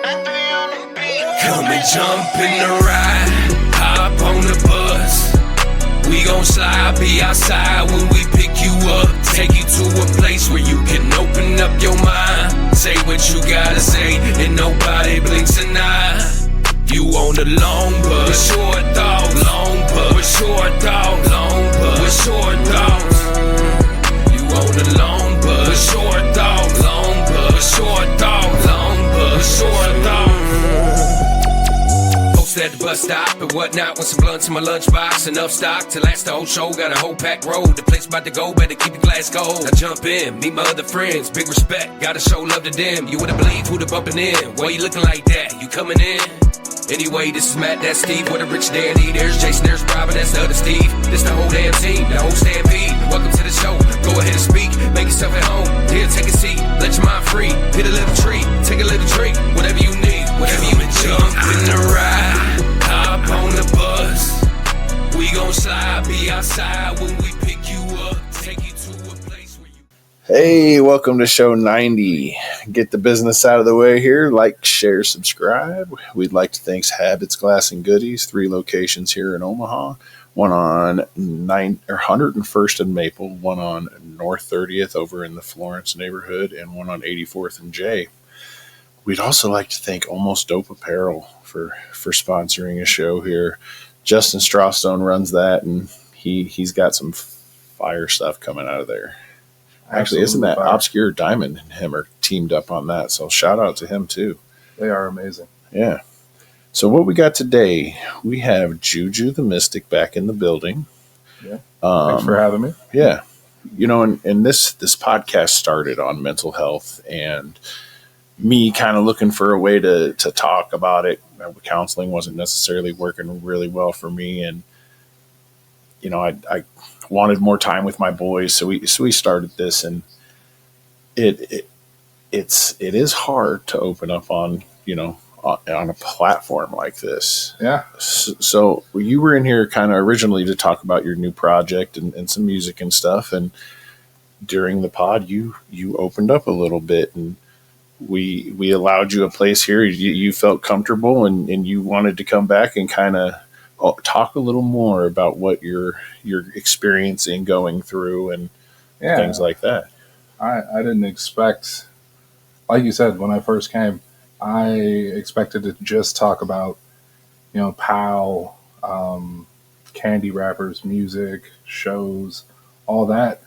Come and jump in the ride, hop on the bus. We gon' slide, be outside when we pick you up. Take you to a place where you can open up your mind. Say what you gotta say, and nobody blinks an eye. You on the long bus, with short thoughts, long bus, with short thoughts, long bus, with short thoughts. You on the long bus, with short thoughts, long bus, with short thoughts, long bus, with short thoughts. At the bus stop and whatnot with some blunts in my lunchbox. Enough stock to last the whole show. Got a whole packed road. The place about to go, better keep your glass cold. I jump in, meet my other friends. Big respect, gotta show love to them. You wouldn't believe who the bumping in. Why you looking like that? You coming in? Anyway, this is Matt, that's Steve. What a rich dandy. There's Jason, there's Robin, that's the other Steve. This the whole damn team, the whole stampede. Welcome to the show. Go ahead and speak. Make yourself at home. Here, take a seat. Let your mind free. Hit a little tree. Take a little drink. Whatever you need. Whatever you need. Jump in the ride. Hop on the bus. We gon' slide. Be outside when we pick you up. Take you to a place where you... Hey, welcome to show 90. Get the business out of the way here. Like, share, subscribe. We'd like to thank Habits, Glass, and Goodies. 3 locations here in Omaha. One on 101st and Maple. One on North 30th over in the Florence neighborhood. And one on 84th and J. We'd also like to thank Almost Dope Apparel for sponsoring a show here. Justin Strawstone runs that, and he's got some fire stuff coming out of there. Actually, isn't that fire. Obscure Diamond and him are teamed up on that, so shout out to him too. They are amazing. Yeah. So what we got today, we have JuJu the Mystic back in the building. Yeah. Thanks for having me. Yeah. You know, and this podcast started on mental health and me kind of looking for a way to talk about it. Counseling wasn't necessarily working really well for me. And, you know, I wanted more time with my boys. So we started this, and it is hard to open up on, you know, on a platform like this. Yeah. So you were in here kind of originally to talk about your new project and some music and stuff. And during the pod, you opened up a little bit, and we allowed you a place here. You felt comfortable, and you wanted to come back and kind of talk a little more about what you're experiencing, going through, and things like that. I didn't expect, like you said, when I first came, I expected to just talk about, you know, POW, candy wrappers, music, shows, all that.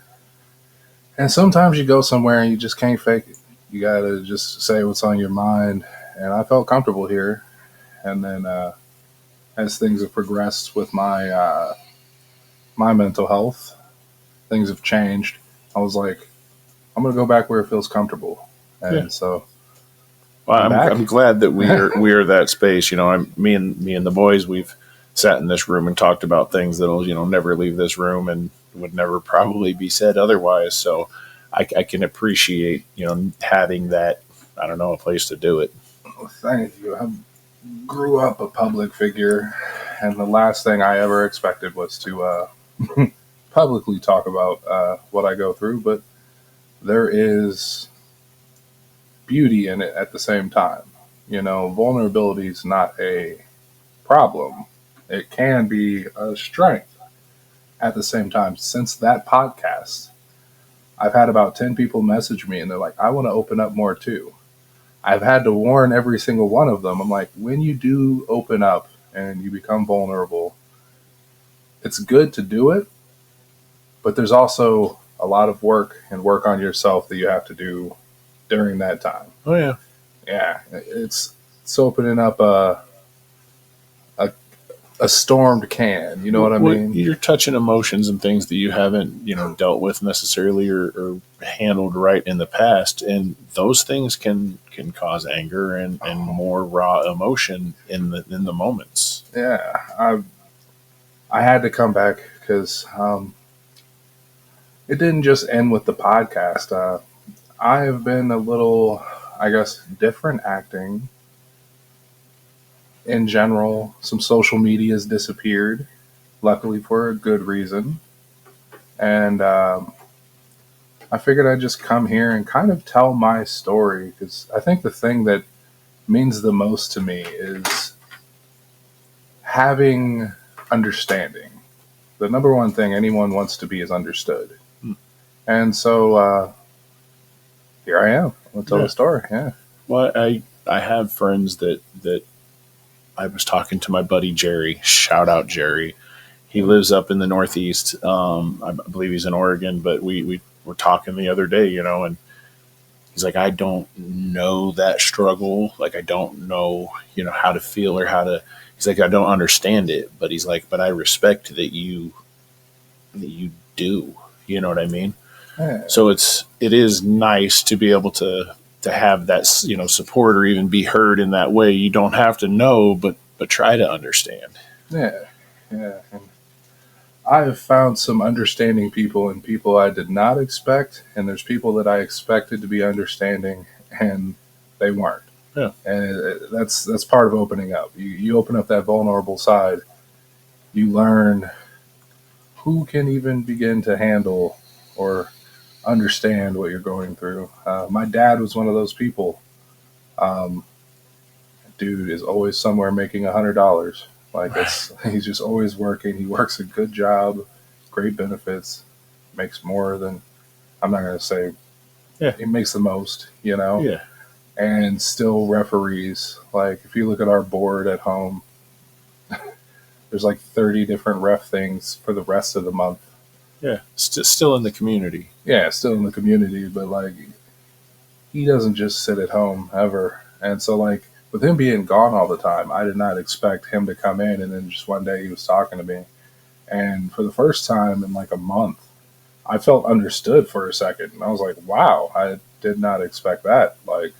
And sometimes you go somewhere and you just can't fake it. You got to just say what's on your mind. And I felt comfortable here. And then as things have progressed with my my mental health, things have changed. I was like, I'm going to go back where it feels comfortable. And so... Well, I'm glad that we are that space. You know, me and the boys, we've sat in this room and talked about things that'll, you know, never leave this room and would never probably be said otherwise. So I can appreciate, you know, having that, I don't know, a place to do it. Well, thank you. I grew up a public figure, and the last thing I ever expected was to publicly talk about what I go through. But there is beauty in it at the same time. You know, vulnerability is not a problem. It can be a strength at the same time. Since that podcast, I've had about 10 people message me, and they're like, I want to open up more too. I've had to warn every single one of them. I'm like, when you do open up and you become vulnerable, it's good to do it, but there's also a lot of work on yourself that you have to do during that time. Oh yeah. Yeah. It's opening up a stormed can, you know what I mean? You're touching emotions and things that you haven't, you know, dealt with necessarily or handled right in the past. And those things can cause anger and more raw emotion in the moments. Yeah. I had to come back because it didn't just end with the podcast. I have been a little, I guess, different acting. In general, some social media has disappeared, luckily for a good reason. And I figured I'd just come here and kind of tell my story, because I think the thing that means the most to me is having understanding. The number one thing anyone wants to be is understood. Hmm. And so here I am. I'll tell the story. Yeah. Well, I have friends that I was talking to my buddy Jerry. Shout out Jerry. He lives up in the Northeast. I believe he's in Oregon, but we were talking the other day, and he's like, I don't know that struggle. Like, I don't know, how to feel or how to. He's like, I don't understand it, but he's like, but I respect that you do. You know what I mean? Yeah. So it is nice to be able to have that support or even be heard in that way. You don't have to know, but try to understand. Yeah. Yeah. And I have found some understanding people and people I did not expect, and there's people that I expected to be understanding and they weren't. Yeah. And that's part of opening up. You open up that vulnerable side, you learn who can even begin to handle or understand what you're going through. My dad was one of those people. Um, Dude is always somewhere making $100. Like he's just always working. He works a good job, great benefits, makes more than I'm not gonna say. Yeah. He makes the most, Yeah. and still referees. Like if you look at our board at home, there's like 30 different ref things for the rest of the month. Yeah. Still in the community. Yeah, still in the community, but like he doesn't just sit at home ever. And so like with him being gone all the time, I did not expect him to come in and then just one day he was talking to me. And for the first time in like a month, I felt understood for a second. And I was like, wow, I did not expect that. Like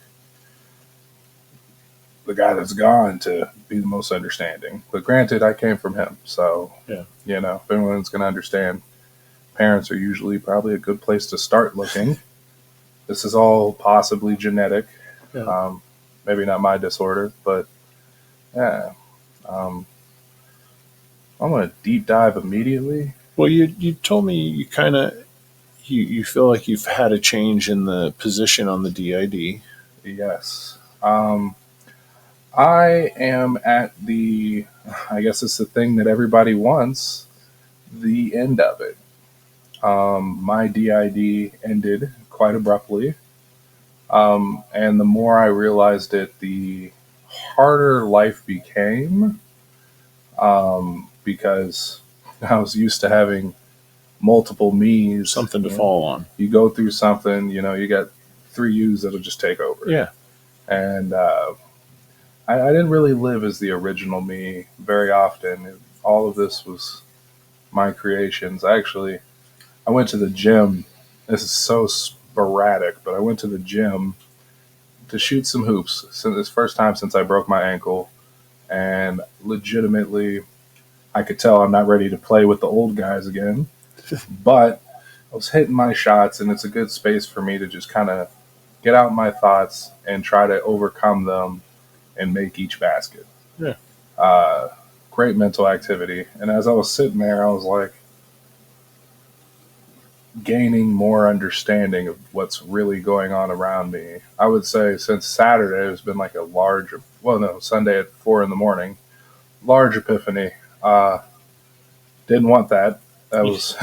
the guy that's gone to be the most understanding. But granted, I came from him. So, Yeah. If anyone's going to understand, parents are usually probably a good place to start looking. This is all possibly genetic. Yeah. Maybe not my disorder, but yeah. I'm going to deep dive immediately. Well, you told me you kind of you feel like you've had a change in the position on the D.I.D. Yes. I am at I guess it's the thing that everybody wants, the end of it. My D.I.D. ended quite abruptly. And the more I realized it, the harder life became, because I was used to having multiple me's. Something to fall on. You go through something, you got three U's that'll just take over. Yeah. And I didn't really live as the original me very often. All of this was my creations. I went to the gym. This is so sporadic, but I went to the gym to shoot some hoops. Since this first time since I broke my ankle, and legitimately, I could tell I'm not ready to play with the old guys again. But I was hitting my shots, and it's a good space for me to just kind of get out my thoughts and try to overcome them and make each basket. Yeah. Great mental activity. And as I was sitting there, I was like gaining more understanding of what's really going on around me. I would say since Saturday, there's been like Sunday at 4 a.m, large epiphany. Didn't want that. That was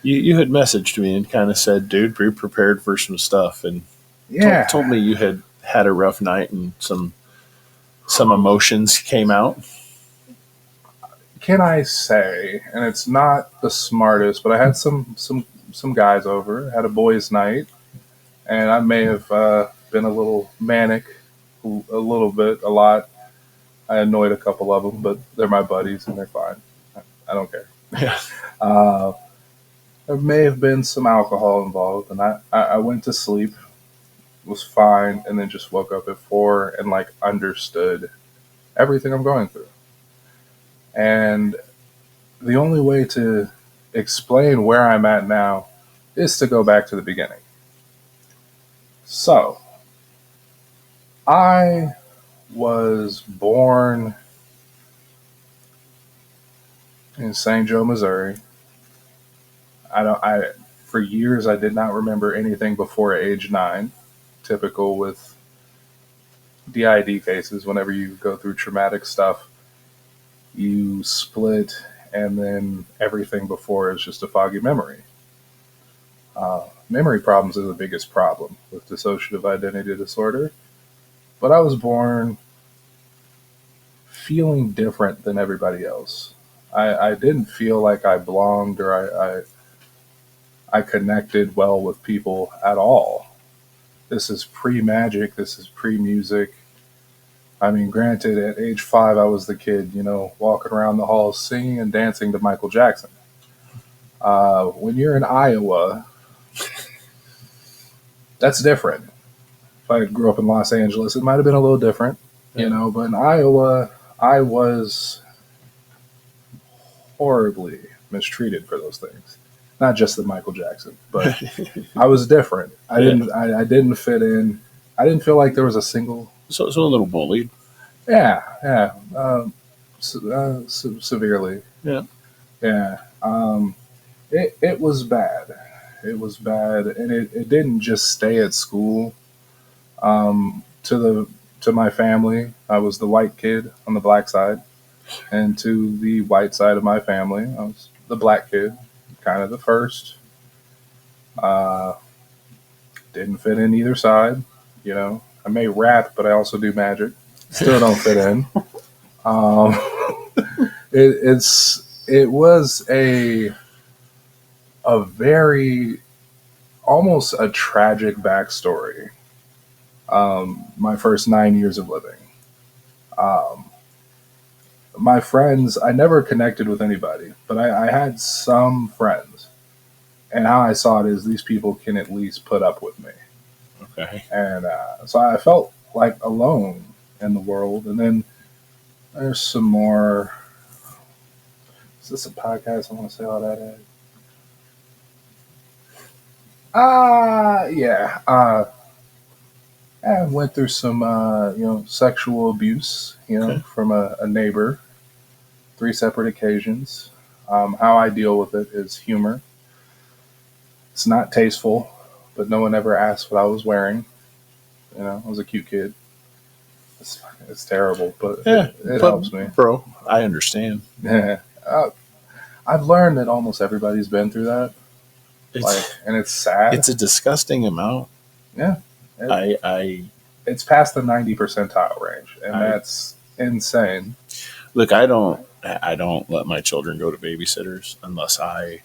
You had messaged me and kind of said, dude, be prepared for some stuff. And yeah. told me you had a rough night and some emotions came out. Can I say, and it's not the smartest, but I had some guys over, had a boys' night, and I may have been a little manic, a little bit, a lot. I annoyed a couple of them, but they're my buddies and they're fine. I don't care. Yeah. There may have been some alcohol involved, and I went to sleep, was fine, and then just woke up at 4 and like understood everything I'm going through. And the only way to explain where I'm at now is to go back to the beginning. So, I was born in St. Joe, Missouri. For years I did not remember anything before age 9, typical with D.I.D cases, whenever you go through traumatic stuff, you split, and then everything before is just a foggy memory. Memory problems are the biggest problem with dissociative identity disorder. But I was born feeling different than everybody else. I didn't feel like I belonged, or I connected well with people at all. This is pre-magic. This is pre-music. I mean, granted, at age 5, I was the kid, walking around the halls singing and dancing to Michael Jackson. When you're in Iowa, that's different. If I grew up in Los Angeles, it might have been a little different, but in Iowa, I was horribly mistreated for those things. Not just the Michael Jackson, but I was different. I didn't fit in. I didn't feel like there was a single. So a little bullied. Yeah. Severely. Yeah. Yeah. It was bad. It was bad, and it didn't just stay at school. To my family, I was the white kid on the black side, and to the white side of my family, I was the black kid, kind of the first. Didn't fit in either side. I may rap, but I also do magic. Still don't fit in. Um, it was a very, almost a tragic backstory. My first 9 years of living. My friends, I never connected with anybody, but I had some friends. And how I saw it is these people can at least put up with me. Okay. And so I felt like alone in the world. And then there's some more. Is this a podcast? I want to say all that at. Yeah. I went through some, sexual abuse, Okay. from a neighbor, 3 separate occasions. How I deal with it is humor. It's not tasteful, but no one ever asked what I was wearing. I was a cute kid. It's terrible, but it helps me. Bro, I understand. Yeah. I've learned that almost everybody's been through that. And it's sad. It's a disgusting amount. Yeah. It's past the 90 percentile range, and that's insane. Look, I don't let my children go to babysitters unless I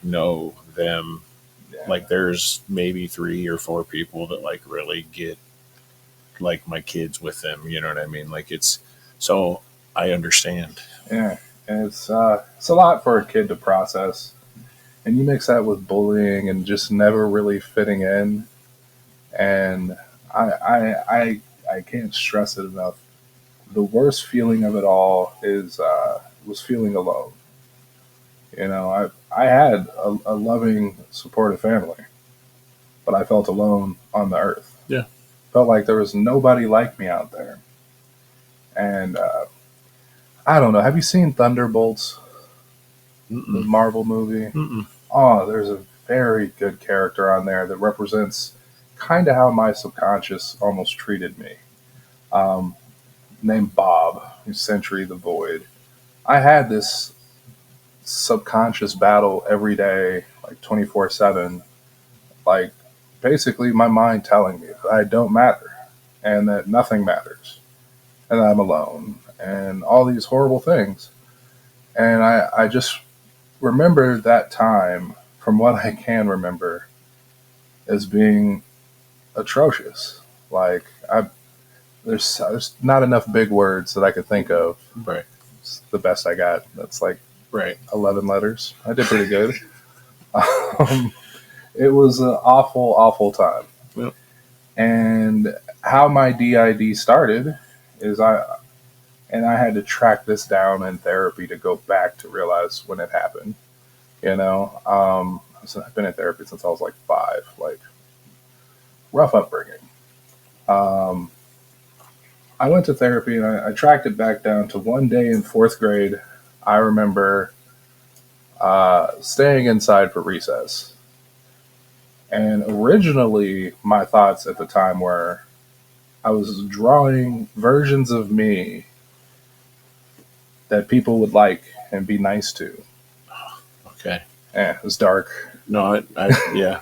know them. Yeah. There's maybe 3 or 4 people that really get my kids with them. You know what I mean? So I understand. Yeah, and it's a lot for a kid to process, and you mix that with bullying and just never really fitting in, and I can't stress it enough. The worst feeling of it all was feeling alone. I had a loving, supportive family, but I felt alone on the earth. Yeah. Felt like there was nobody like me out there. And I don't know. Have you seen Thunderbolts, the Marvel movie? Mm-mm. Oh, there's a very good character on there that represents kind of how my subconscious almost treated me. Named Bob, who's Sentry the Void. I had this subconscious battle every day, 24/7, basically my mind telling me that I don't matter and that nothing matters and that I'm alone and all these horrible things. And I just remember that time, from what I can remember, as being atrocious. There's not enough big words that I could think of. Right. It's the best I got. That's right. 11 letters. I did pretty good. It was an awful, awful time. Yep. And how my D.I.D started is I had to track this down in therapy to go back to realize when it happened. I've been in therapy since I was 5, rough upbringing. I went to therapy and I tracked it back down to one day in 4th grade. I remember staying inside for recess. And originally, my thoughts at the time were, I was drawing versions of me that people would like and be nice to. Okay. Yeah, it was dark. No, yeah.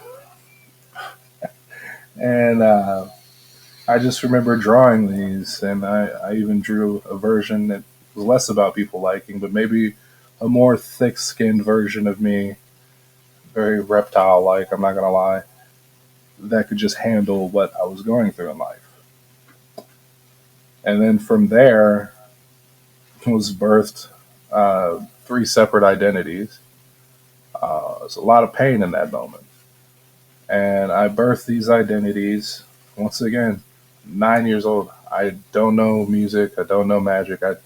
And I just remember drawing these, and I even drew a version that was less about people liking, but maybe a more thick skinned version of me, very reptile like, I'm not going to lie, that could just handle what I was going through in life. And then from there was birthed three separate identities. There's a lot of pain in that moment. And I birthed these identities once again, 9 years old. I don't know music. I don't know magic. I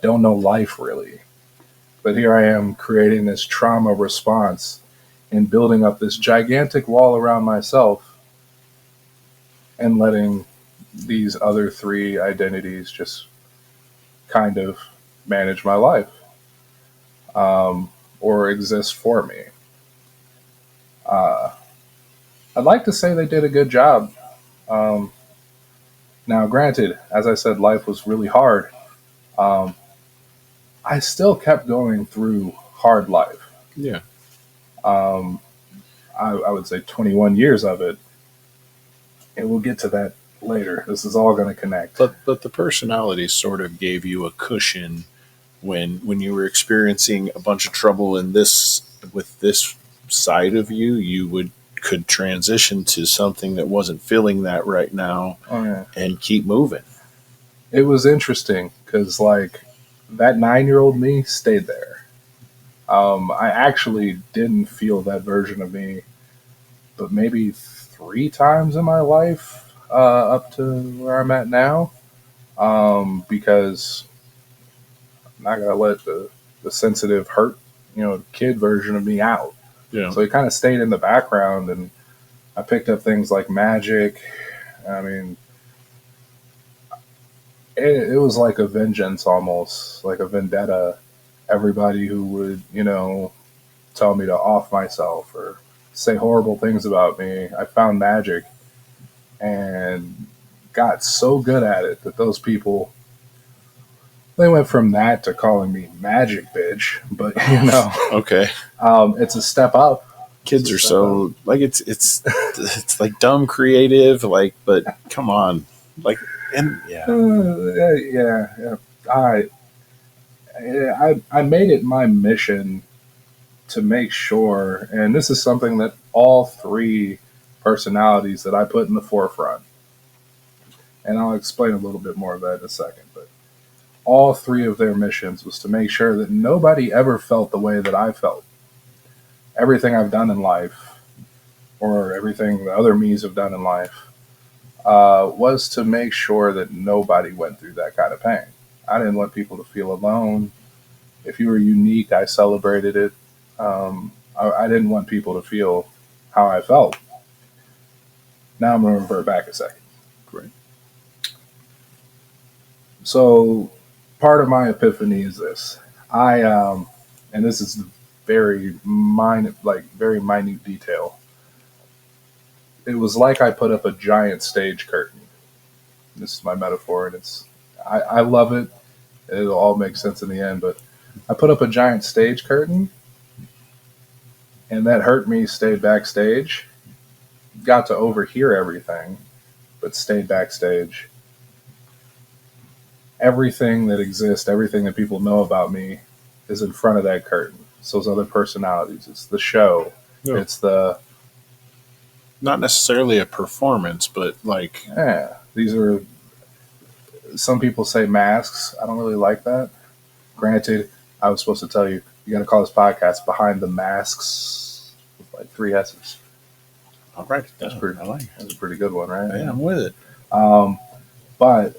don't know life really. But here I am creating this trauma response and building up this gigantic wall around myself and letting these other three identities just kind of manage my life, or exist for me. Uh, I'd like to say they did a good job. Um, Now, granted, as I said, life was really hard. Um, I still kept going through hard life. Yeah. Um, I would say 21 years of it, and we'll get to that later. This is all going to connect. But the personality sort of gave you a cushion when you were experiencing a bunch of trouble in this with this side of you, you could transition to something that wasn't feeling that right now Oh, yeah. and keep moving. It was interesting because, like, that 9-year-old me stayed there. I actually didn't feel that version of me, but maybe 3 times in my life, up to where I'm at now, because I'm not gonna let the sensitive hurt, kid version of me out. Yeah. So he kind of stayed in the background, and I picked up things like magic. I mean, it was like a vengeance, almost like a vendetta. Everybody who would, tell me to off myself or say horrible things about me, I found magic and got so good at it that those people, they went from that to calling me magic bitch. But Okay. it's a step up. Kids are so like it's like dumb creative, like, but come on. Like, and yeah. Yeah. I made it my mission to make sure, and this is something that all three personalities that I put in the forefront, and I'll explain a little bit more of that in a second, but all three of their missions was to make sure that nobody ever felt the way that I felt. Everything I've done in life, or everything the other me's have done in life, was to make sure that nobody went through that kind of pain. I didn't want people to feel alone. If you were unique, I celebrated it. I didn't want people to feel how I felt. Now I'm going to revert back a second. Great. So part of my epiphany is this. And this is very very minute detail. It was like I put up a giant stage curtain. This is my metaphor, and I love it. It'll all make sense in the end, but I put up a giant stage curtain, and that hurt me. Stayed backstage, got to overhear everything, but stayed backstage. Everything that exists, everything that people know about me, is in front of that curtain. It's those other personalities. It's the show. Yeah. It's the Not necessarily a performance, but like, these are, some people say masks. I don't really like that. Granted, I was supposed to tell you, you got to call this podcast Behind the Masks with like 3 S's. all right, That's pretty. I like it. That's a pretty good one, right? Yeah, I'm with it. But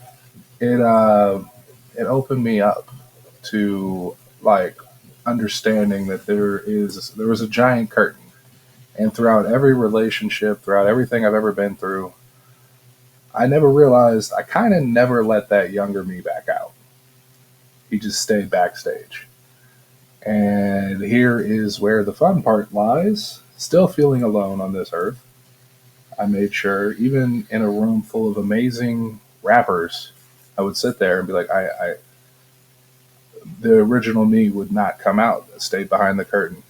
it opened me up to, like, understanding that there was a giant curtain, and throughout every relationship, throughout everything I've ever been through, I never realized, I kind of never let that younger me back out. He just stayed backstage. And here is where the fun part lies. Still feeling alone on this earth. I made sure, even in a room full of amazing rappers, I would sit there and be like, the original me would not come out, stay behind the curtain.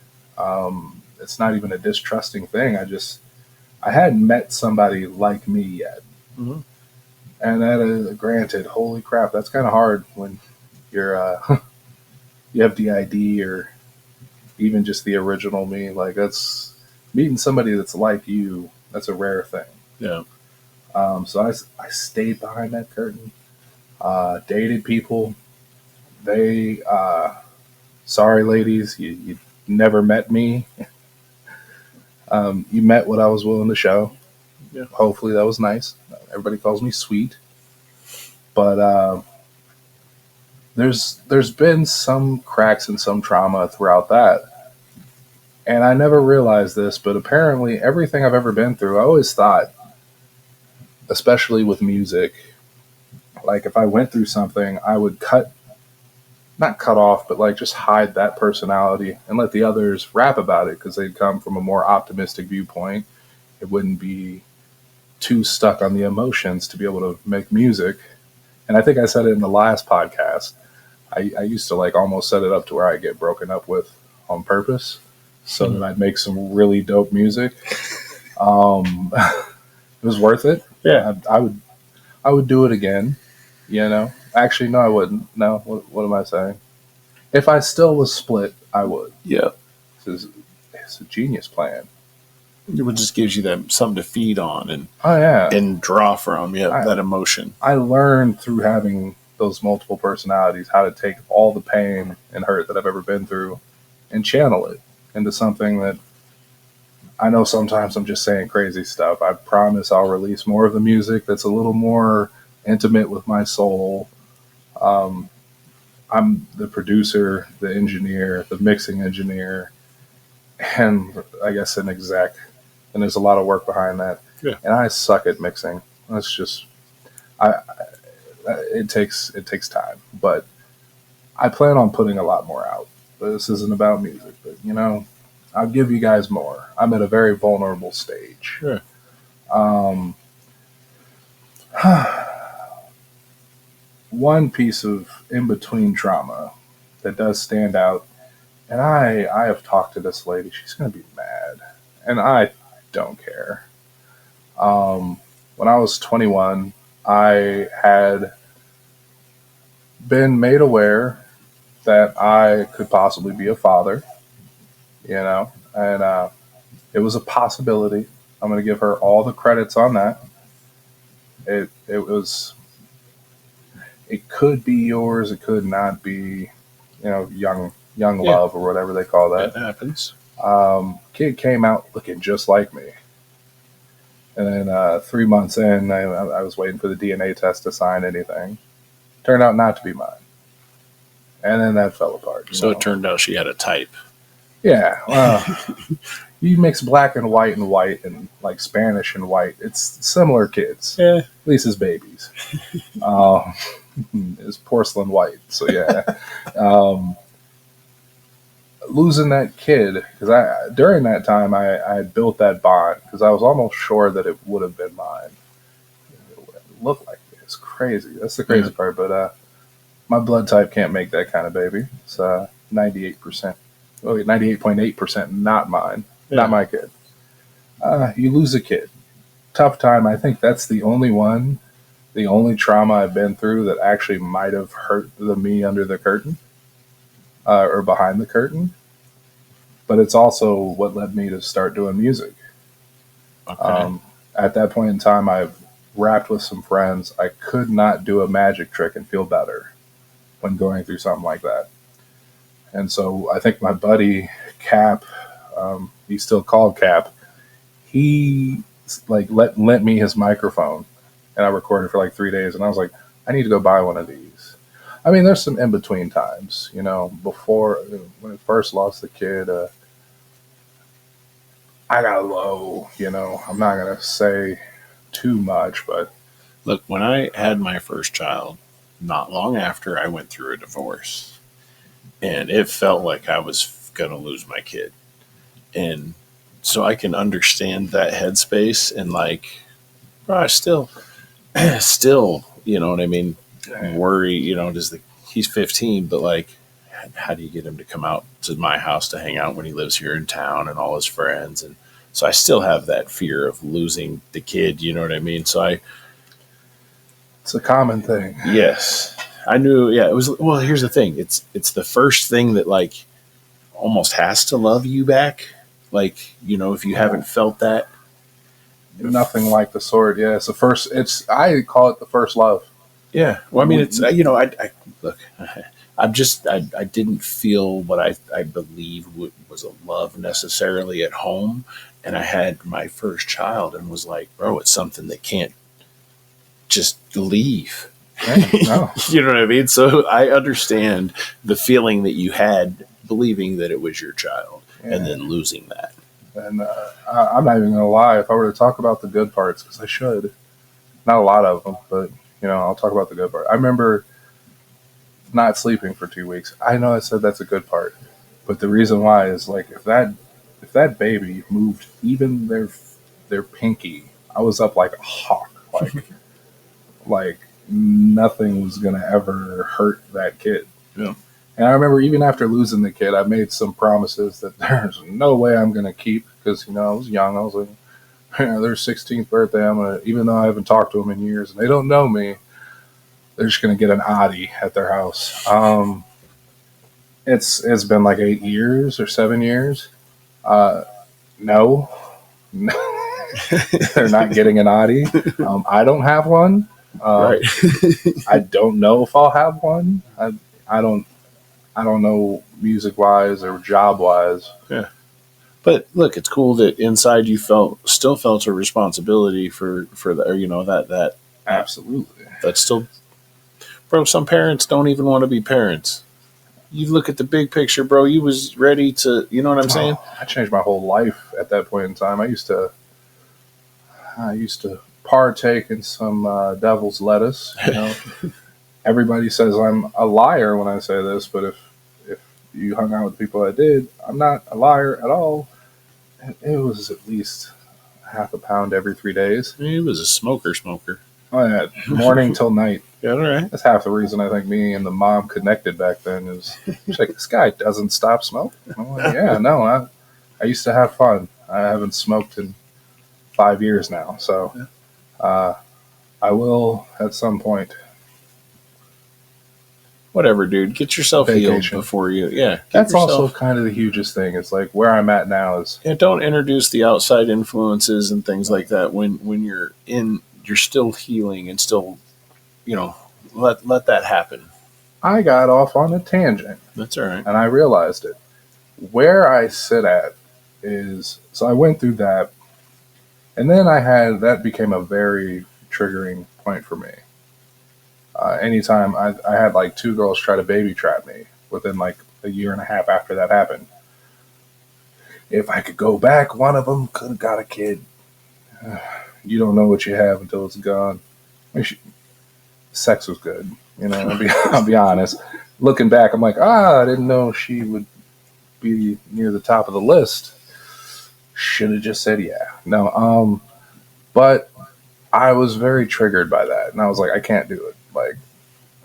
It's not even a distrusting thing. I hadn't met somebody like me yet. Mm-hmm. And that is granted, holy crap, that's kind of hard when you're, you have D.I.D or even just the original me. Like, that's meeting somebody that's like you, that's a rare thing. Yeah. So I stayed behind that curtain, dated people. They, sorry, ladies, you never met me. You met what I was willing to show. Yeah. Hopefully that was nice. Everybody calls me sweet, but there's been some cracks and some trauma throughout that, and I never realized this, but apparently everything I've ever been through, I always thought, especially with music, like if I went through something, I would not cut off, but like just hide that personality and let the others rap about it because they'd come from a more optimistic viewpoint. It wouldn't be too stuck on the emotions to be able to make music. And I think I said it in the last podcast. I used to like almost set it up to where I get broken up with on purpose so that I'd make some really dope music. It was worth it. Yeah. I would do it again. You know, actually, no, I wouldn't. No, what am I saying? If I still was split, I would. Yeah. It's a genius plan. It just gives you that something to feed on Oh yeah, and draw from. Yeah, that emotion. I learned through having those multiple personalities how to take all the pain and hurt that I've ever been through and channel it into something that I know sometimes I'm just saying crazy stuff. I promise I'll release more of the music that's a little more intimate with my soul. Um, I'm the producer, the engineer, the mixing engineer, and I guess an exec. And there's a lot of work behind that. Yeah. And I suck at mixing. That's just, I it takes time. But I plan on putting a lot more out. But this isn't about music. But you know, I'll give you guys more. I'm at a very vulnerable stage. Sure. One piece of in between trauma that does stand out, and I have talked to this lady. She's going to be mad, and I don't care. When I was 21, I had been made aware that I could possibly be a father, you know, and it was a possibility. I'm going to give her all the credits on that. It could be yours, it could not be, you know, young love or whatever they call that. That happens. Kid came out looking just like me. And then 3 months in, I was waiting for the DNA test to sign anything. Turned out not to be mine. And then that fell apart. So it turned out she had a type. Yeah. Well, you mix black and white and like Spanish and white. It's similar kids. Yeah. At least as babies. It's porcelain white. So yeah. Losing that kid, because during that time I had built that bond because I was almost sure that it would have been mine. It looked like it. It's crazy. That's the crazy part. But my blood type can't make that kind of baby. It's 98%. Oh, 98.8% not mine. Yeah. Not my kid. You lose a kid. Tough time. I think that's the only trauma I've been through that actually might have hurt the me under the curtain. Or behind the curtain, but it's also what led me to start doing music. Okay. At that point in time, I rapped with some friends. I could not do a magic trick and feel better when going through something like that. And so I think my buddy Cap, he's still called Cap, he like lent me his microphone, and I recorded for like 3 days, and I was like, I need to go buy one of these. I mean, there's some in-between times, you know, before, when I first lost the kid, I got low, you know. I'm not going to say too much, but... Look, when I had my first child, not long after, I went through a divorce. And it felt like I was going to lose my kid. And so I can understand that headspace and like, bro, I still, still, you know what I mean? Worry, you know, he's 15, but like, how do you get him to come out to my house to hang out when he lives here in town and all his friends? And so I still have that fear of losing the kid, you know what I mean? So it's a common thing. yes, I knew. Yeah, it was. Well, here's the thing. It's the first thing that like almost has to love you back. Like, you know, if you haven't felt that, Nothing like the sword. Yeah, it's the first. I call it the first love. yeah. Well, I mean, it's you know, I look. I didn't feel what I believe was a love necessarily at home, and I had my first child and was like, bro, it's something that can't just leave. Yeah, no. You know what I mean? So I understand the feeling that you had believing that it was your child and then losing that. And I'm not even gonna lie. If I were to talk about the good parts, because I should, not a lot of them, but you know, I'll talk about the good part. I remember not sleeping for 2 weeks. I know I said that's a good part, but the reason why is like if that baby moved even their pinky, I was up like a hawk, like nothing was gonna ever hurt that kid. Yeah. And I remember even after losing the kid, I made some promises that there's no way I'm gonna keep because you know I was young. I was like, their 16th birthday, I'm gonna, even though I haven't talked to them in years and they don't know me, they're just gonna get an Audi at their house. It's been like 8 years or 7 years. No, they're not getting an Audi. I don't have one. Right. I don't know if I'll have one. I don't know music wise or job wise. Yeah. But look, it's cool that inside you still felt a responsibility for the, or, you know, that Absolutely. that's still, bro. Some parents don't even want to be parents. You look at the big picture, bro. You was ready to, you know what I'm saying? I changed my whole life at that point in time. I used to partake in some devil's lettuce. You know, everybody says I'm a liar when I say this, but if you hung out with people that did, I'm not a liar at all. It was at least half a pound every 3 days. He was a smoker. Oh yeah, morning till night. Yeah, all right. That's half the reason I think me and the mom connected back then. Is she's like, this guy doesn't stop smoking. I'm like, yeah, no, I used to have fun. I haven't smoked in 5 years now, so I will at some point. Whatever, dude. Get yourself healed before you. Yeah, that's also kind of the hugest thing. It's like where I'm at now is. Yeah, don't introduce the outside influences and things like that when you're still healing and still, you know, let that happen. I got off on a tangent. That's all right. And I realized it. Where I sit at is, so I went through that, and then that became a very triggering point for me. Anytime I had like 2 girls try to baby trap me within like a year and a half after that happened. If I could go back, one of them could have got a kid. You don't know what you have until it's gone. Sex was good, you know. I'll be honest. Looking back, I'm like, I didn't know she would be near the top of the list. Should have just said yeah. No, but I was very triggered by that, and I was like, I can't do it.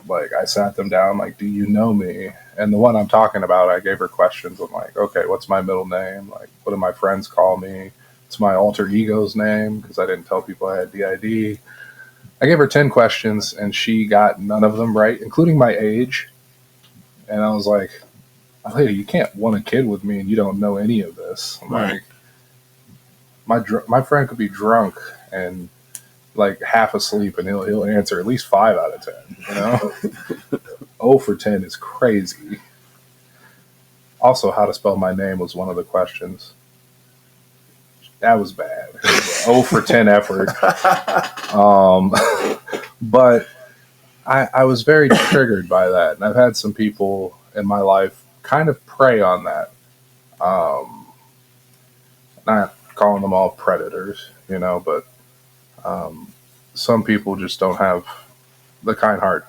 Like I sat them down, like, do you know me? And the one I'm talking about, I gave her questions. I'm like, okay, what's my middle name? Like, what do my friends call me? It's my alter ego's name because I didn't tell people I had D.I.D. I gave her 10 questions, and she got none of them right, including my age. And I was like, lady, you can't want a kid with me and you don't know any of this. Right. Like, my friend could be drunk and like half asleep, and he'll answer at least 5 out of 10. You know, 0 for 10 is crazy. Also, how to spell my name was one of the questions. That was bad. 0 for 10 effort. But I was very triggered by that, and I've had some people in my life kind of prey on that. Not calling them all predators, you know, but some people just don't have the kind heart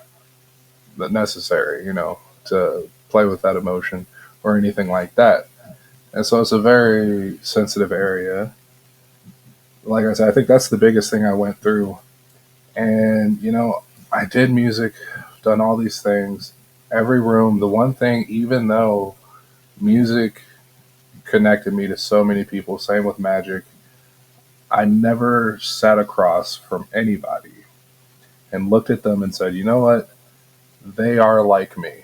that necessary, you know, to play with that emotion or anything like that. And so it's a very sensitive area. Like I said, I think that's the biggest thing I went through. And, I did music, done all these things, every room. The one thing, even though music connected me to so many people, same with magic, I never sat across from anybody and looked at them and said, you know what? They are like me.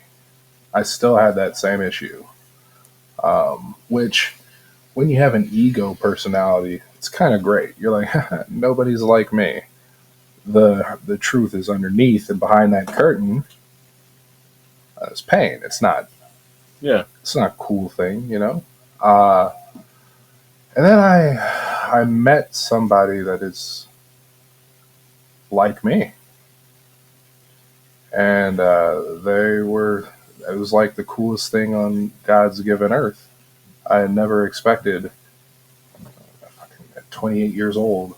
I still had that same issue. Which, when you have an ego personality, it's kind of great. You're like, nobody's like me. The truth is underneath and behind that curtain is pain. Yeah. It's not a cool thing. And then I met somebody that is like me, and it was like the coolest thing on God's given earth. I had never expected, at 28 years old,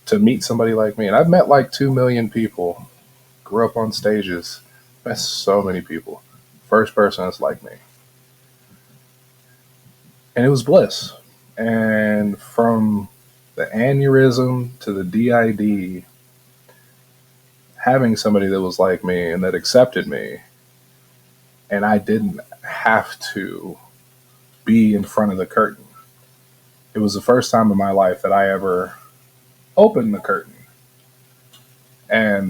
to meet somebody like me. And I've met like 2 million people, grew up on stages, met so many people. First person that's like me. And it was bliss. And from the aneurysm to the D.I.D, having somebody that was like me and that accepted me, and I didn't have to be in front of the curtain. It was the first time in my life that I ever opened the curtain. And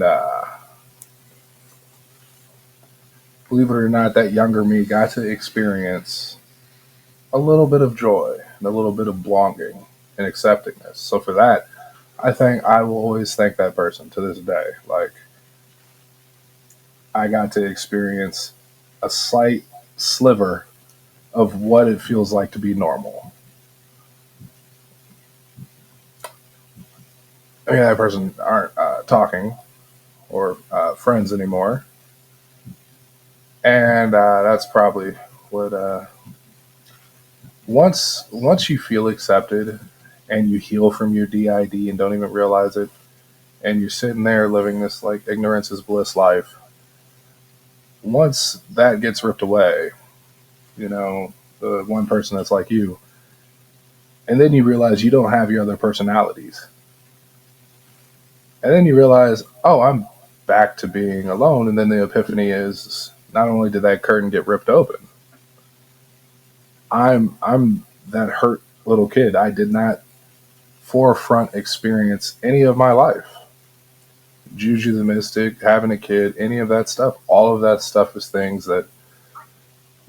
believe it or not, that younger me got to experience a little bit of joy and a little bit of belonging and accepting this. So for that, I will always thank that person to this day. Like, I got to experience a slight sliver of what it feels like to be normal. I mean, that person aren't talking or friends anymore. And that's probably what, once you feel accepted and you heal from your D.I.D and don't even realize it, and you're sitting there living this like ignorance is bliss life, once that gets ripped away, the one person that's like you, and then you realize you don't have your other personalities. And then you realize, oh, I'm back to being alone. And then the epiphany is, not only did that curtain get ripped open, I'm that hurt little kid. I did not forefront experience any of my life. JuJu the Mystic, having a kid, any of that stuff. All of that stuff is things that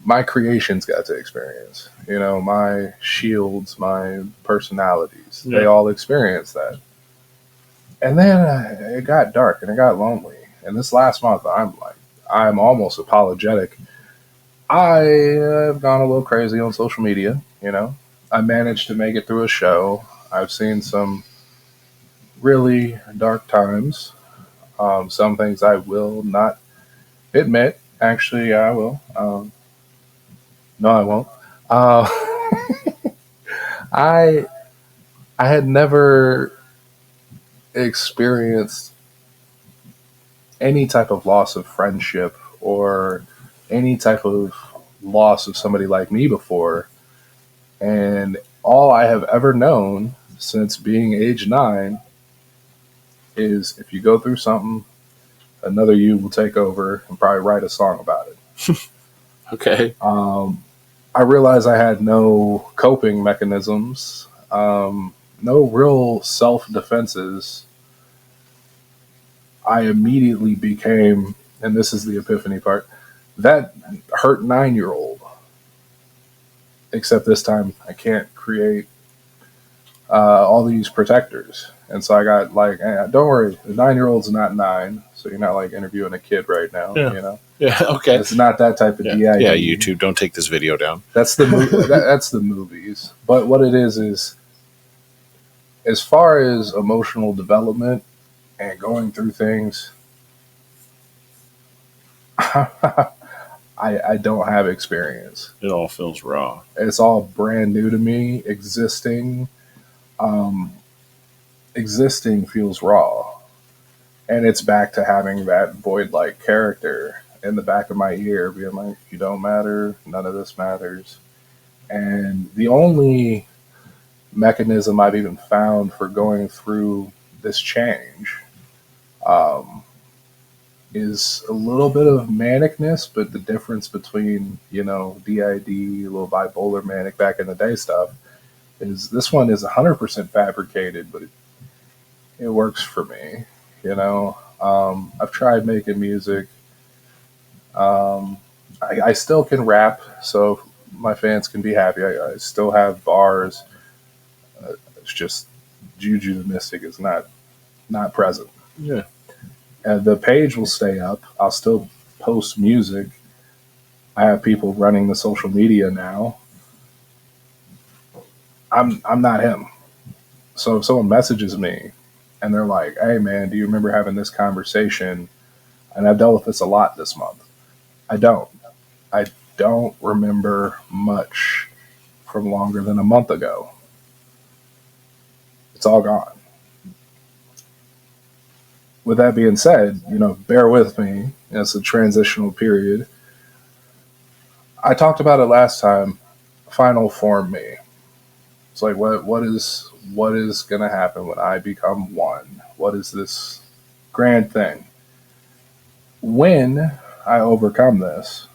my creations got to experience. My shields, my personalities, they all experienced that. And then it got dark and it got lonely. And this last month, I'm almost apologetic. I have gone a little crazy on social media. I managed to make it through a show. I've seen some really dark times. Some things I will not admit. Actually, I will. No, I won't. I I had never experienced any type of loss of friendship or any type of loss of somebody like me before. And all I have ever known since being age 9 is if you go through something, another you will take over and probably write a song about it. Okay. I realized I had no coping mechanisms, no real self defenses. I immediately became, and this is the epiphany part, that hurt 9-year-old. Except this time I can't create all these protectors. And so I got like, don't worry, the 9-year-old's not 9, so you're not like interviewing a kid right now. Yeah. Yeah. Okay. It's not that type of Yeah. DID. Yeah. YouTube, don't take this video down. That's the that's the movies. But what it is as far as emotional development and going through things, I don't have experience. It all feels raw. It's all brand new to me. Existing feels raw. And it's back to having that void-like character in the back of my ear being like, you don't matter, none of this matters. And the only mechanism I've even found for going through this change um, is a little bit of manicness, but the difference between, D.I.D, a little bipolar manic back in the day stuff, is this one is 100% fabricated, but it works for me. I've tried making music. I still can rap, so my fans can be happy. I still have bars. It's just JuJu the Mystic is not present. Yeah. And the page will stay up. I'll still post music. I have people running the social media now. I'm not him. So if someone messages me and they're like, "Hey man, do you remember having this conversation?" And I've dealt with this a lot this month. I don't. I don't remember much from longer than a month ago. It's all gone. With that being said, bear with me. It's a transitional period. I talked about it last time. Final form me. It's like what is gonna happen when I become one? What is this grand thing? When I overcome this,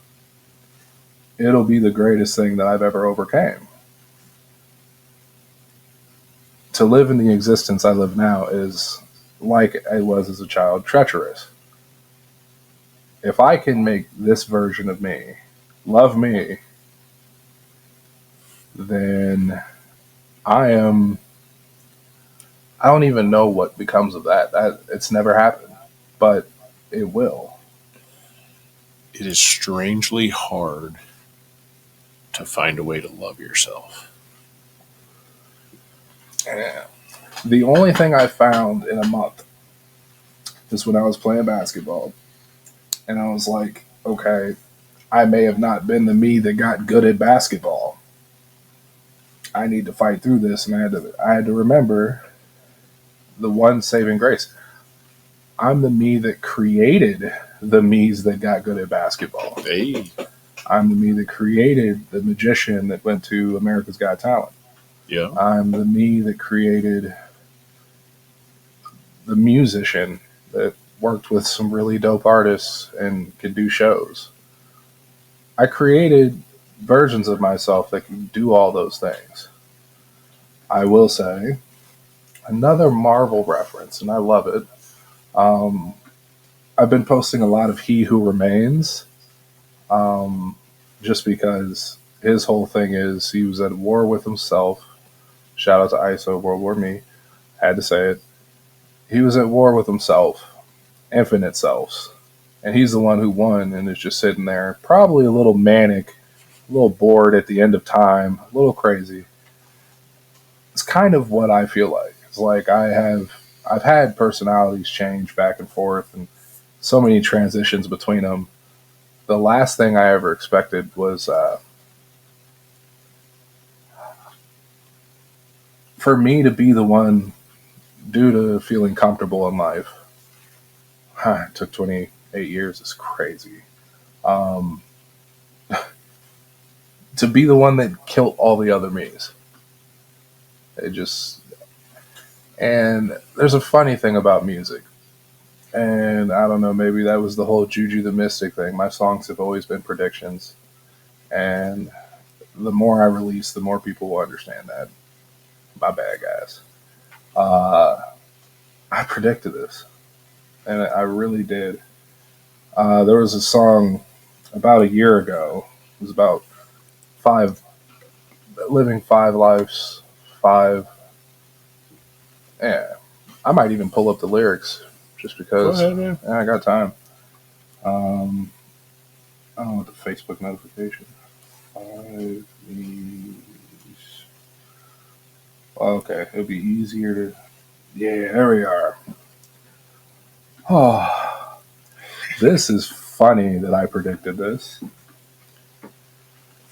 it'll be the greatest thing that I've ever overcame. To live in the existence I live now is, like I was as a child, treacherous. If I can make this version of me love me, then I am. I don't even know what becomes of that. It's never happened, but it will. It is strangely hard to find a way to love yourself. Yeah. The only thing I found in a month is when I was playing basketball, and I was like, okay, I may have not been the me that got good at basketball. I need to fight through this, and I had to remember the one saving grace. I'm the me that created the me's that got good at basketball. Hey. I'm the me that created the magician that went to America's Got Talent. Yeah. I'm the me that created the musician that worked with some really dope artists and could do shows. I created versions of myself that can do all those things. I will say another Marvel reference, and I love it. I've been posting a lot of He Who Remains, just because his whole thing is he was at war with himself. Shout out to ISO, World War Me. Had to say it. He was at war with himself, infinite selves. And he's the one who won and is just sitting there, probably a little manic, a little bored at the end of time, a little crazy. It's kind of what I feel like. It's like I've had personalities change back and forth and so many transitions between them. The last thing I ever expected was for me to be the one due to feeling comfortable in life. It took 28 years. It's crazy. Um, to be the one that killed all the other me's. It just, and there's a funny thing about music. And I don't know, maybe that was the whole JuJu the Mystic thing. My songs have always been predictions. And the more I release, the more people will understand that. My bad, guys. I predicted this. And I really did. There was a song about a year ago. It was about living five lives, five. Yeah. I might even pull up the lyrics just because. Go ahead, man. I got time. I don't know the Facebook notification. 5 knees. Okay, it'll be easier to. Yeah, there we are. Oh, this is funny that I predicted this.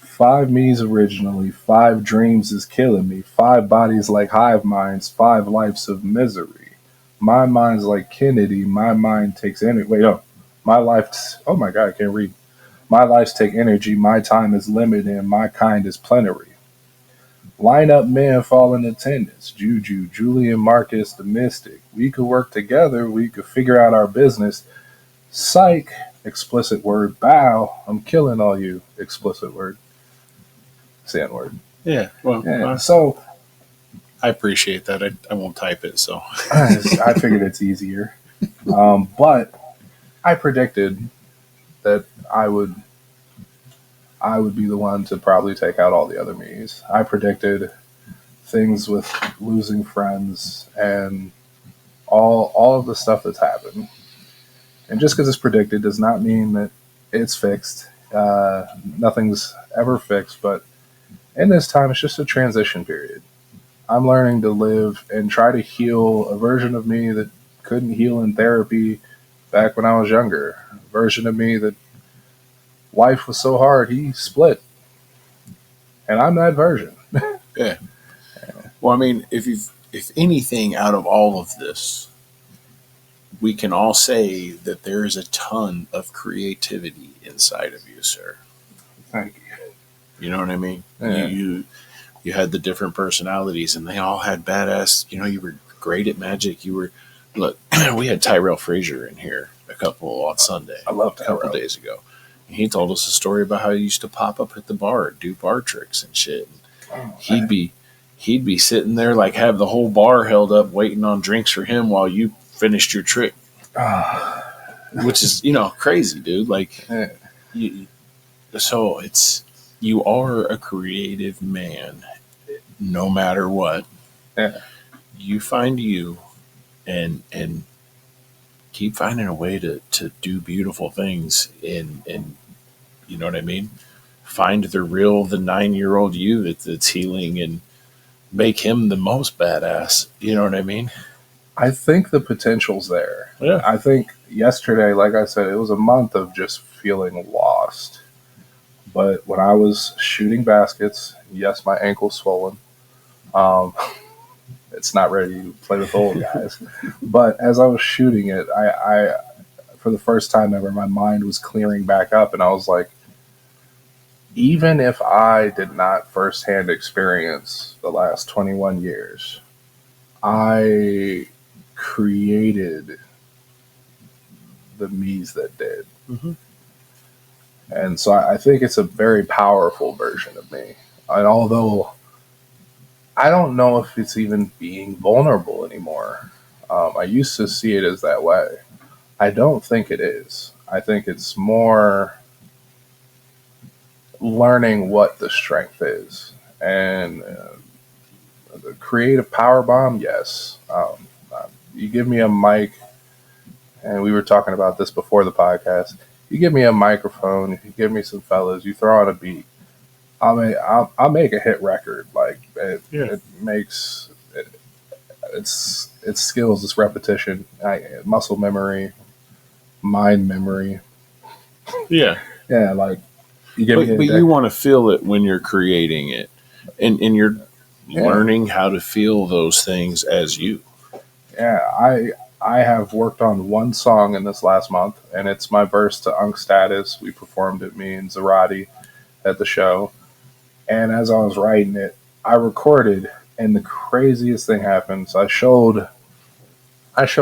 5 me's originally, 5 dreams is killing me, 5 bodies like hive minds, 5 lives of misery. My mind's like Kennedy, my mind takes energy. Wait, no. My life's, oh my God, I can't read. My life's take energy, my time is limited, and my kind is plenary. Line up men fall in attendance. JuJu, Julian, Marcus, the Mystic. We could work together. We could figure out our business. Psych. Explicit word. Bow. I'm killing all you. Explicit word. Sand word. Yeah. Well, Yeah. So I appreciate that. I won't type it, so I figured it's easier. But I predicted that I would be the one to probably take out all the other me's. I predicted things with losing friends and all of the stuff that's happened. And just because it's predicted does not mean that it's fixed. Nothing's ever fixed, but in this time, it's just a transition period. I'm learning to live and try to heal a version of me that couldn't heal in therapy back when I was younger. A version of me that life was so hard, he split. And I'm that version. yeah. Well, I mean, if anything out of all of this, we can all say that there is a ton of creativity inside of you, sir. Thank you. You know what I mean? Yeah. You had the different personalities, and they all had badass. You know, you were great at magic. You were look. We had Tyrell Frazier in here a couple days ago. And he told us a story about how he used to pop up at the bar, do bar tricks and shit. And he'd be sitting there like have the whole bar held up, waiting on drinks for him while you finished your trick, which is crazy, dude. Like, so you are a creative man, no matter what. Yeah. You find you, and keep finding a way to do beautiful things, and you know what I mean. Find the 9-year-old you that's healing, and make him the most badass. You know what I mean? I think the potential's there. Yeah. I think yesterday, like I said, it was a month of just feeling lost. But when I was shooting baskets, yes, my ankle's swollen. It's not ready to play with old guys. But as I was shooting it, I for the first time ever, my mind was clearing back up, and I was like, even if I did not firsthand experience the last 21 years, I created the me's that did. Mm-hmm. And so I think it's a very powerful version of me. And although I don't know if it's even being vulnerable anymore, I used to see it as that way. I don't think it is. I think it's more learning what the strength is. And the creative power bomb, yes. You give me a mic, and we were talking about this before the podcast. You give me a microphone, if you give me some fellas, you throw on a beat, I'll make a hit record. Like it makes it's skills, it's repetition, muscle memory, mind memory. Yeah, yeah. Like you give but you want to feel it when you're creating it, and you're learning how to feel those things as you. Yeah, I have worked on one song in this last month, and it's my verse to Unk Status. We performed it, me and Zarati, at the show. And as I was writing it, I recorded, and the craziest thing happened. So I showed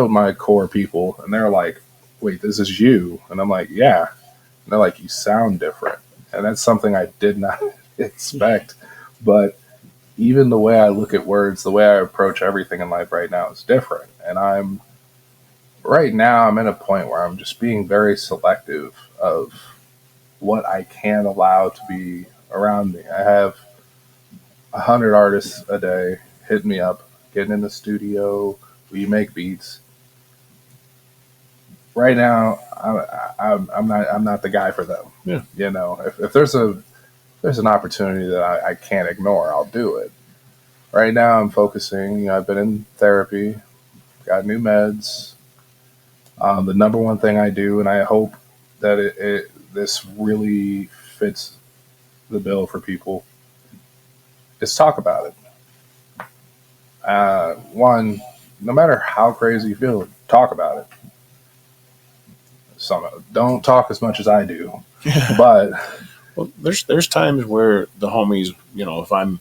my core people, and they're like, "Wait, this is you?" And I'm like, "Yeah." And they're like, "You sound different," and that's something I did not expect. But even the way I look at words, the way I approach everything in life right now is different. And I'm at a point where I'm just being very selective of what I can allow to be around me. I have 100 artists a day hit me up, getting in the studio, we make beats. Right now, I'm not the guy for them. Yeah. If there's an opportunity that I can't ignore, I'll do it. Right now, I'm focusing. I've been in therapy, got new meds. The number one thing I do, and I hope that this really fits the bill for people, is talk about it. One, no matter how crazy you feel, talk about it. Don't talk as much as I do, but well, there's times where the homies, if I'm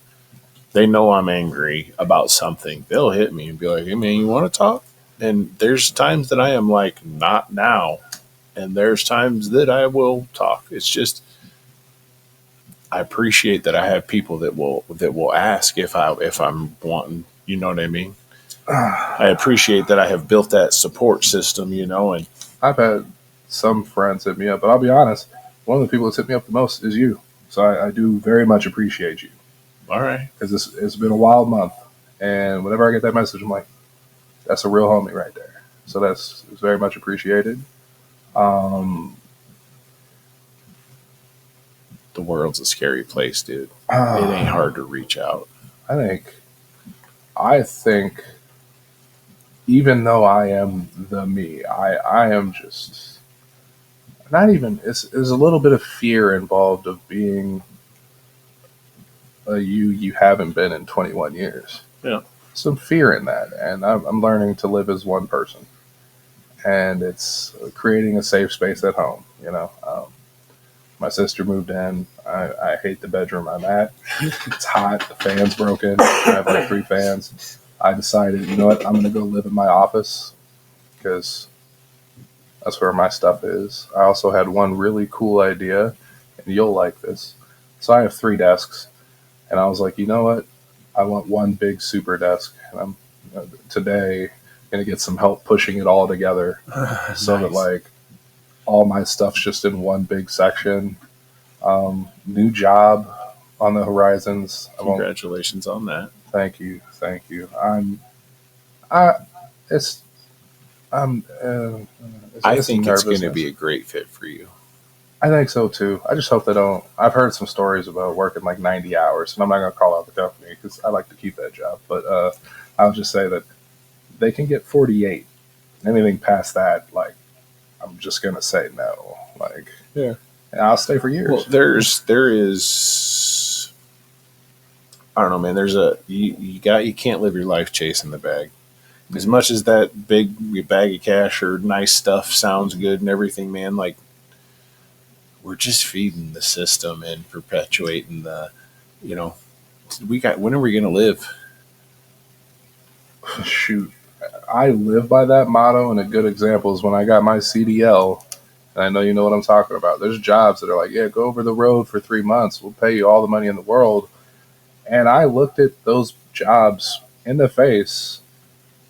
they know I'm angry about something, they'll hit me and be like, "Hey man, you want to talk?" And there's times that I am like, "Not now," and there's times that I will talk. It's just I appreciate that I have people that will ask if I'm wanting. You know what I mean? I appreciate that I have built that support system. And I've had some friends hit me up, but I'll be honest, one of the people that's hit me up the most is you. So I do very much appreciate you all right, because it's been a wild month, and whenever I get that message, I'm like, that's a real homie right there. So it's very much appreciated. Um, the world's a scary place, dude. It ain't hard to reach out. I think even though I am the me, I am just not even. There's a little bit of fear involved of being a you haven't been in 21 years. Yeah. Some fear in that, and I'm learning to live as one person, and it's creating a safe space at home. My sister moved in. I hate the bedroom I'm at. It's hot. The fan's broken. I have like 3 fans. I decided, you know what? I'm going to go live in my office because that's where my stuff is. I also had one really cool idea, and you'll like this. So I have 3 desks, and I was like, you know what? I want one big super desk, and I'm today going to get some help pushing it all together so that like all my stuff's just in one big section. New job on the horizons. Congratulations on that. Thank you. I it's I'm I it's think it's going to nervousness. be a great fit for you. I think so too. I just hope they don't. I've heard some stories about working like 90 hours, and I'm not going to call out the company because I like to keep that job. But I'll just say that they can get 48. Anything past that, like, I'm just going to say no. Like, Yeah. and I'll stay for years. Well, there is. I don't know, man. There's you can't live your life chasing the bag. As much as that big bag of cash or nice stuff sounds good and everything, man, like we're just feeding the system and perpetuating you know, when are we going to live? Shoot, I live by that motto, and a good example is when I got my CDL. And I know you know what I'm talking about. There's jobs that are like, yeah, go over the road for 3 months. We'll pay you all the money in the world. And I looked at those jobs in the face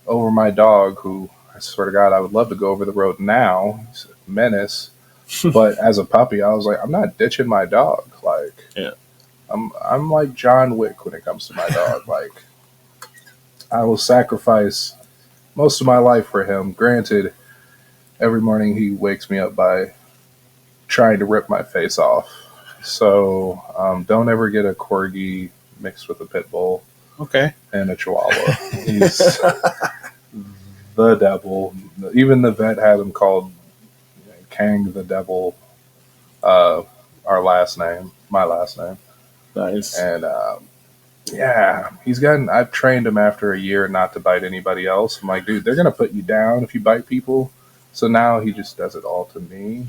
over my dog, who I swear to God, I would love to go over the road now. He's a menace. But as a puppy, I was like, I'm not ditching my dog. Like, Yeah. I'm like John Wick when it comes to my dog. Like, I will sacrifice most of my life for him. Granted, every morning he wakes me up by trying to rip my face off. So don't ever get a corgi mixed with a pit bull Okay. and a chihuahua. He's the devil. Even the vet had him called Kang the Devil. Our last name, my last name, Nice. and yeah, I've trained him after a year not to bite anybody else. I'm like, dude, they're gonna put you down if you bite people. So now he just does it all to me.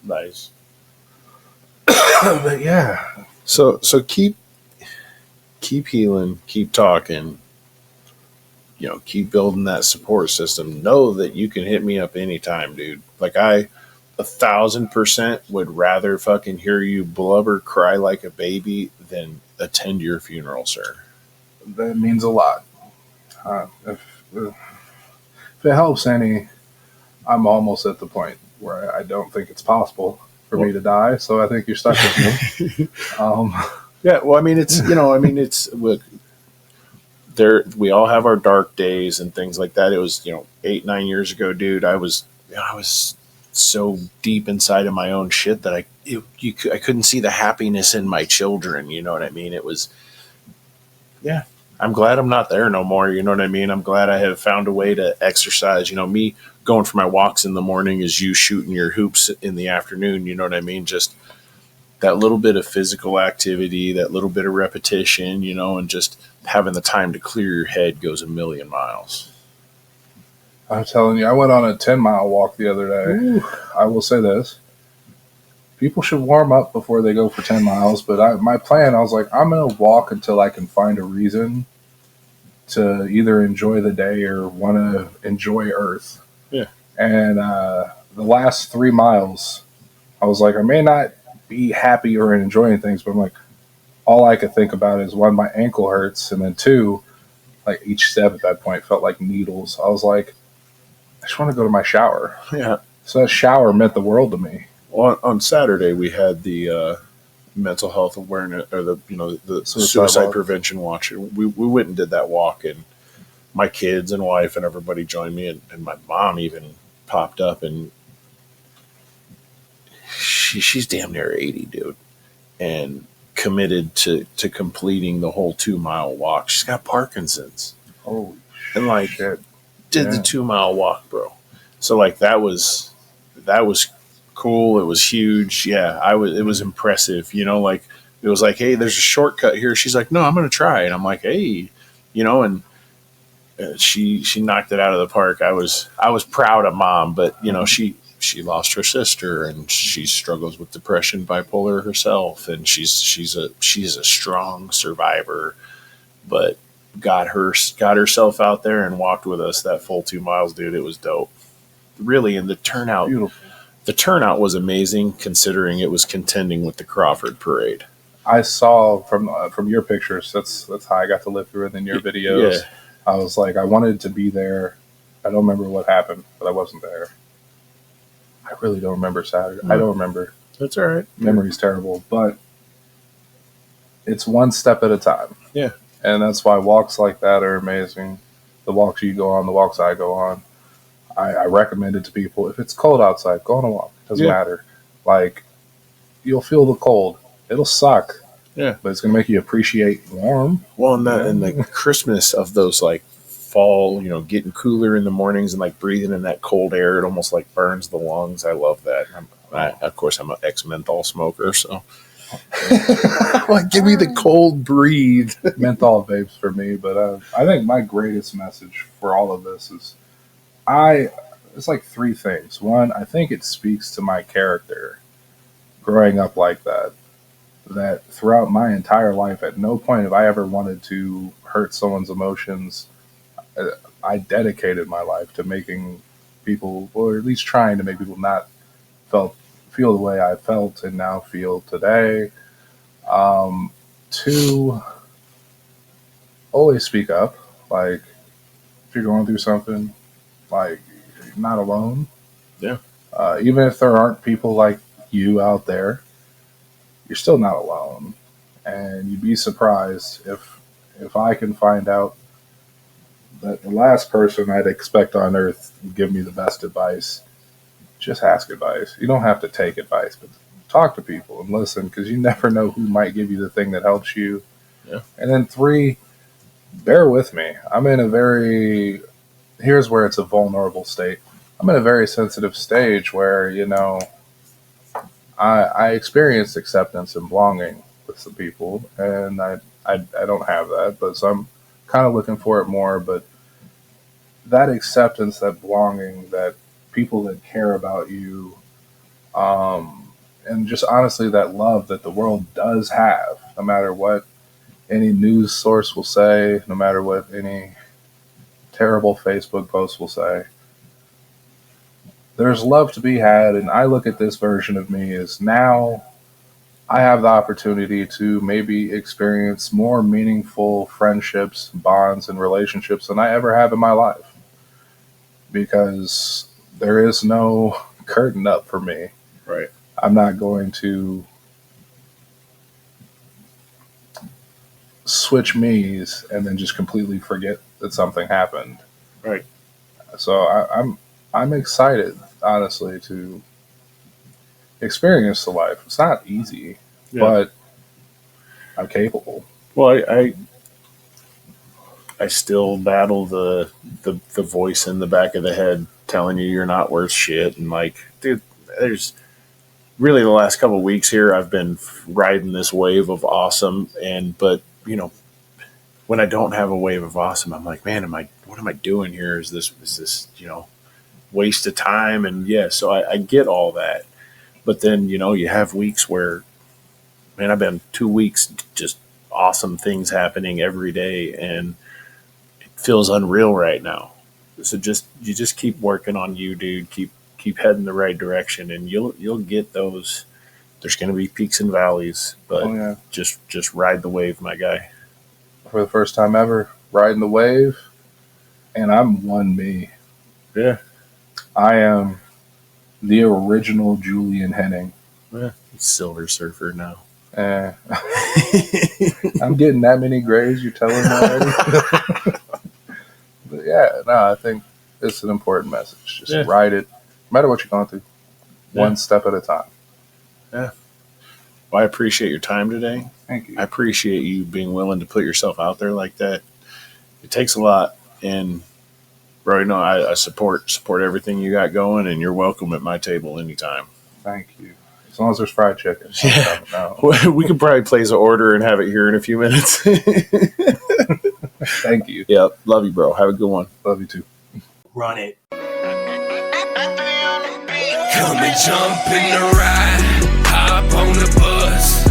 Nice. But yeah, So keep healing, keep talking, keep building that support system. Know that you can hit me up anytime, dude. Like 1,000% would rather fucking hear you blubber, cry like a baby than attend your funeral, sir. that means a lot. If it helps any, I'm almost at the point where I don't think it's possible for me to die. So I think you're stuck with me. Yeah. Well, I mean, it's look. We all have our dark days and things like that. It was 8-9 years ago, dude. I was so deep inside of my own shit that I couldn't see the happiness in my children. You know what I mean? It was, yeah. I'm glad I'm not there no more. You know what I mean? I'm glad I have found a way to exercise. Me going for my walks in the morning is you shooting your hoops in the afternoon. You know what I mean? Just that little bit of physical activity, that little bit of repetition, and just having the time to clear your head goes a million miles. I'm telling you, I went on a 10-mile walk the other day. Ooh. I will say this. people should warm up before they go for 10 miles. But my plan, I was like, I'm going to walk until I can find a reason to either enjoy the day or want to enjoy Earth. Yeah. And the last 3 miles, I was like, I may not be happy or enjoying things, but I'm like, all I could think about is one, my ankle hurts, and then two, like each step at that point felt like needles. I was like, I just want to go to my shower. Yeah. So that shower meant the world to me. On Saturday, we had the mental health awareness, or the suicide prevention watch. We went and did that walk, and my kids and wife and everybody joined me, and my mom even popped up, and she's damn near 80, dude, and committed to completing the whole 2 mile walk. She's got Parkinson's. Holy and like shit. Did the 2 mile walk, bro. So like that was cool. It was huge. Yeah, it was impressive. Like it was like, hey, there's a shortcut here. She's like, no, I'm gonna try. And I'm like, hey, and she knocked it out of the park. I was proud of mom, but she lost her sister, and she struggles with depression, bipolar herself, and she's a strong survivor, but got herself out there and walked with us that full 2 miles, dude. It was dope, really. And the turnout, beautiful. The turnout was amazing, considering it was contending with the Crawford Parade. I saw from your pictures. That's how I got to live through it in your videos. Yeah. I was like, I wanted to be there. I don't remember what happened, but I wasn't there. I really don't remember Saturday. I don't remember. That's all right. Memory's terrible, but it's one step at a time. Yeah. And that's why walks like that are amazing. The walks you go on, the walks I go on. I recommend it to people. If it's cold outside, go on a walk. Doesn't matter. Like, you'll feel the cold. It'll suck. Yeah. But it's going to make you appreciate warm. Well, and the crispness of those, like, fall, getting cooler in the mornings and like breathing in that cold air, it almost like burns the lungs. I love that. Of course, I'm an ex-menthol smoker, so like, give me the cold breathe. Menthol vapes for me, but I think my greatest message for all of this is it's like three things. One, I think it speaks to my character growing up like that throughout my entire life, at no point have I ever wanted to hurt someone's emotions. I dedicated my life to making people, or at least trying to make people not feel the way I felt and now feel today. Two, always speak up. Like, if you're going through something, like, you're not alone. Yeah. Even if there aren't people like you out there, you're still not alone. And you'd be surprised if I can find out that the last person I'd expect on earth would give me the best advice. Just ask advice. You don't have to take advice, but talk to people and listen, because you never know who might give you the thing that helps you. Yeah. And then three, bear with me. I'm in here's where it's a vulnerable state. I'm in a very sensitive stage where, I experienced acceptance and belonging with some people, and I don't have that, but so I'm kind of looking for it more. But that acceptance, that belonging, that people that care about you, and just honestly that love that the world does have, no matter what any news source will say, no matter what any terrible Facebook post will say. There's love to be had, and I look at this version of me as now I have the opportunity to maybe experience more meaningful friendships, bonds, and relationships than I ever have in my life. Because there is no curtain up for me. Right. I'm not going to switch me's and then just completely forget that something happened. Right. So I'm excited, honestly, to experience the life. It's not easy, but I'm capable. Well, I still battle the voice in the back of the head telling you you're not worth shit. And like, dude, there's really the last couple of weeks here, I've been riding this wave of awesome. But when I don't have a wave of awesome, I'm like, man, what am I doing here? Is this waste of time? And so I get all that. But then, you have weeks where, man, I've been 2 weeks just awesome things happening every day, and it feels unreal right now. So you just keep working on you, dude. Keep heading the right direction, and you'll get those. There's going to be peaks and valleys, but just ride the wave, my guy. For the first time ever, riding the wave, and I'm one me. Yeah. I am the original Julian Henning. Yeah. Silver Surfer now. I'm getting that many grays, you're telling me already? But yeah, no, I think it's an important message. Just ride it, no matter what you're going through, one step at a time. Yeah. Well, I appreciate your time today. Thank you. I appreciate you being willing to put yourself out there like that. It takes a lot, and bro, I support everything you got going, and you're welcome at my table anytime. Thank you. As long as there's fried chicken. Yeah. We could probably place an order and have it here in a few minutes. Thank you. Yep. Love you, bro. Have a good one. Love you too. Run it. Come and jump in the ride, hop on the bus.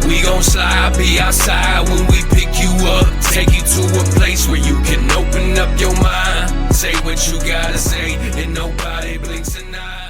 We gon' slide, be outside when we pick you up. Take you to a place where you can open up your mind. Say what you gotta say, and nobody blinks an eye.